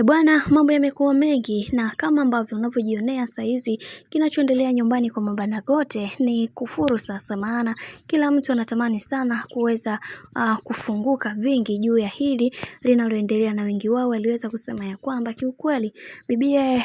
Bwana, mambo yamekuwa mengi na kama ambavyo unavyojionea saa hizi kinachoendelea nyumbani kwa mama Dangote ni kufuru sasa, maana kila mtu anatamani sana kuweza kufunguka vingi juu ya hili linaloendelea, na wengi wao waliweza kusema ya kwamba kiukweli bibie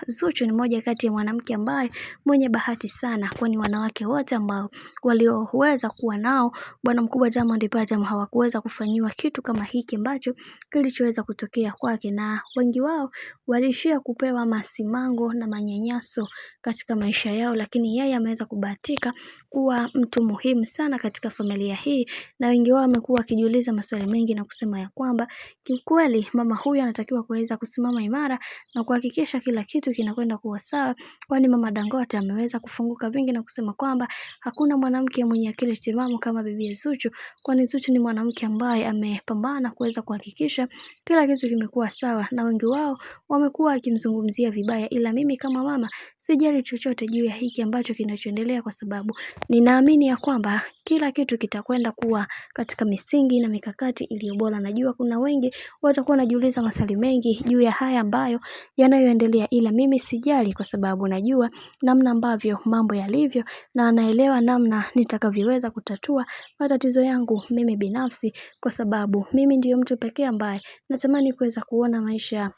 Zuchu ni moja kati ya mwanamke ambaye mwenye bahati sana, kwani wanawake wote ambao walioweza kuwa nao bwana mkubwa Diamond Platnumz hawakuweza kufanyiwa kitu kama hiki ambacho kilichoweza kutokea kwake, na wengi wao walishia kupewa masimango na manyanyaso katika maisha yao, lakini yeye ameweza kubahatika kuwa mtu muhimu sana katika familia hii, na wengi wao wamekuwa wakijiuliza maswali mengi na kusema ya kwamba kiukweli mama huyu anatakiwa kuweza kusimama imara na kuhakikisha kila kitu kinakwenda kuwa sawa, kwani mama Dangote ameweza kufunguka vingi na kusema kwamba hakuna mwanamke mwenye akili timamu kama bibi Zuchu, kwani Zuchu ni mwanamke ambaye amepambana kuweza kuhakikisha kila kitu kimekuwa sawa, na wengi wao wamekuwa wakimzungumzia vibaya, ila mimi kama mama sijali chochote juu ya hiki ambacho kinachoendelea, kwa sababu ninaamini ya kwamba kila kitu kitakwenda kuwa katika misingi na mikakati iliyo bora. Najua kuna wengi watakuwa wanajiuliza maswali mengi juu ya haya ambayo yanayoendelea, ila mimi sijali kwa sababu najua namna ambavyo mambo yalivyo na naelewa namna nitakavyoweza kutatua matatizo yangu mimi binafsi, kwa sababu mimi ndiyo mtu pekee ambaye natamani kuweza kuona maisha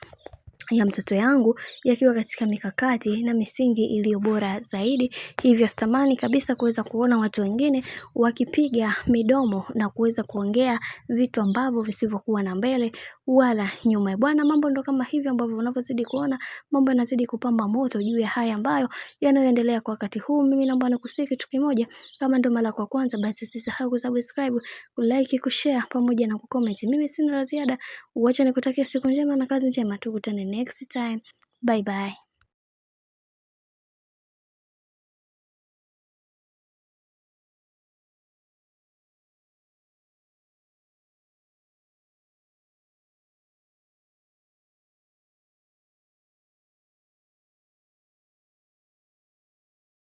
ya mtoto yangu yakiwa katika mikakati na misingi iliyo bora zaidi. Hivyo sitamani kabisa kuweza kuona watu wengine wakipiga midomo na kuweza kuongea vitu ambavyo visivyokuwa na mbele wala nyuma. Bwana, mambo ndo kama hivyo ambavyo unavyozidi kuona mambo yanazidi kupamba moto juu ya haya ambayo yanayoendelea kwa wakati huu. Mimi naomba nikusihi kitu kimoja, kama ndo mara kwa kwanza basi usisahau kusubscribe, kulike, kushare pamoja na kucomment. Mimi sina la ziada, wacha nikutakia siku njema na kazi njema, tukutane next time. Bye bye.